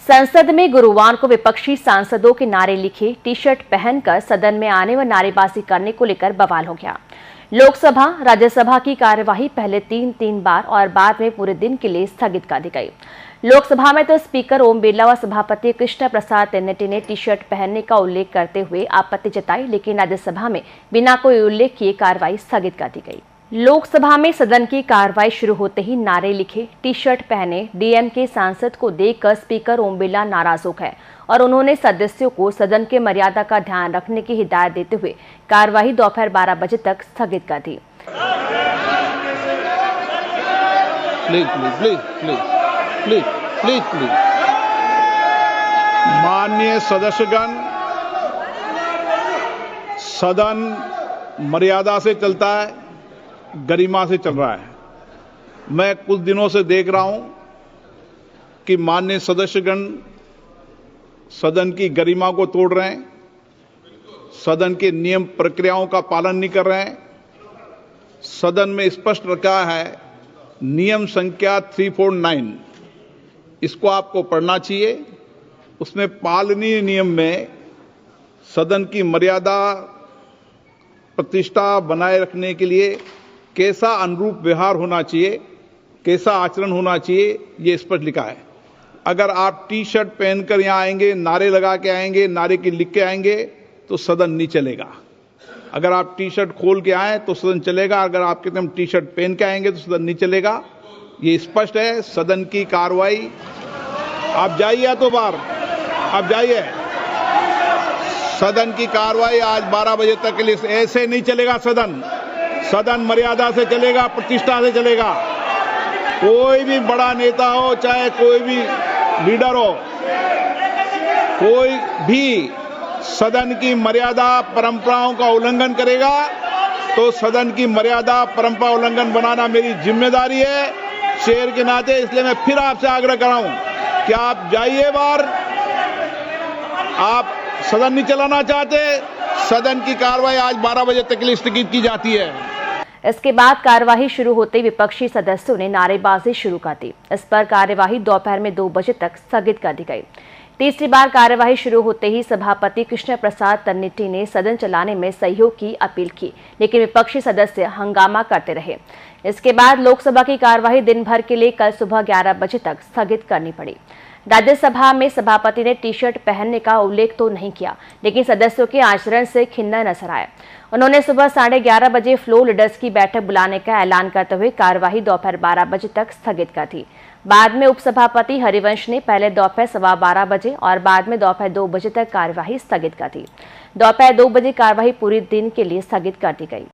संसद में गुरुवार को विपक्षी सांसदों के नारे लिखे टी शर्ट पहनकर सदन में आने व नारेबाजी करने को लेकर बवाल हो गया। लोकसभा राज्यसभा की कार्यवाही पहले तीन बार और बाद में पूरे दिन के लिए स्थगित कर दी गई। लोकसभा में तो स्पीकर ओम बिरला व सभापति कृष्ण प्रसाद तेन्नेटी ने टी शर्ट पहनने का उल्लेख करते हुए आपत्ति जताई, लेकिन राज्यसभा में बिना कोई उल्लेख किए कार्रवाई स्थगित कर दी गई। लोकसभा में सदन की कार्रवाई शुरू होते ही नारे लिखे टी शर्ट पहने डीएमके सांसद को देखकर स्पीकर ओम बिरला नाराज हो गए और उन्होंने सदस्यों को सदन के मर्यादा का ध्यान रखने की हिदायत देते हुए कार्यवाही दोपहर 12 बजे तक स्थगित कर दी। माननीय सदस्यगण, सदन मर्यादा से चलता है, गरिमा से चल रहा है। मैं कुछ दिनों से देख रहा हूं कि माननीय सदस्यगण सदन की गरिमा को तोड़ रहे हैं, सदन के नियम प्रक्रियाओं का पालन नहीं कर रहे हैं। सदन में स्पष्ट रखा है नियम संख्या 349, इसको आपको पढ़ना चाहिए। उसमें पालनीय नियम में सदन की मर्यादा प्रतिष्ठा बनाए रखने के लिए कैसा अनुरूप व्यवहार होना चाहिए, कैसा आचरण होना चाहिए, ये स्पष्ट लिखा है। अगर आप टी शर्ट पहनकर यहां आएंगे, नारे लगा के आएंगे, नारे की लिख के आएंगे तो सदन नहीं चलेगा। अगर आप टी शर्ट खोल के आए तो सदन चलेगा, अगर आप कहते हम टी शर्ट पहन के आएंगे तो सदन नहीं चलेगा। ये स्पष्ट है। सदन की कार्रवाई, आप जाइए तो बाहर, आप जाइए। सदन की कार्रवाई आज 12 बजे तक के लिए ऐसे नहीं चलेगा। सदन मर्यादा से चलेगा, प्रतिष्ठा से चलेगा। कोई भी बड़ा नेता हो, चाहे कोई भी लीडर हो, कोई भी सदन की मर्यादा परंपराओं का उल्लंघन करेगा तो सदन की मर्यादा परंपरा उल्लंघन बनाना मेरी जिम्मेदारी है शेर के नाते। इसलिए मैं फिर आपसे आग्रह कर रहा हूं कि आप जाइए बाहर। आप सदन नहीं चलाना चाहते, सदन की कार्रवाई आज 12 बजे तक के लिए स्थगित की जाती है। इसके बाद कार्यवाही शुरू होते विपक्षी सदस्यों ने नारेबाजी शुरू कर दी। इस पर कार्यवाही दोपहर में 2 बजे तक स्थगित कर दी गई। तीसरी बार कार्यवाही शुरू होते ही सभापति कृष्ण प्रसाद तेन्नेटी ने सदन चलाने में सहयोग की अपील की, लेकिन विपक्षी सदस्य हंगामा करते रहे। इसके बाद लोकसभा की कार्यवाही दिन भर के लिए कल सुबह 11 बजे तक स्थगित करनी पड़ी। राज्यसभा में सभापति ने टी शर्ट पहनने का उल्लेख तो नहीं किया, लेकिन सदस्यों के आचरण से खिन्न नजर आए। उन्होंने सुबह 11:30 बजे फ्लोर लीडर्स की बैठक बुलाने का ऐलान करते हुए कार्यवाही दोपहर 12 बजे तक स्थगित कर दी। बाद में उपसभापति हरिवंश ने पहले दोपहर 12:15 बजे और बाद में दोपहर 2 बजे तक कार्यवाही स्थगित कर दी। दोपहर 2 बजे कार्यवाही पूरे दिन के लिए स्थगित कर दी गई।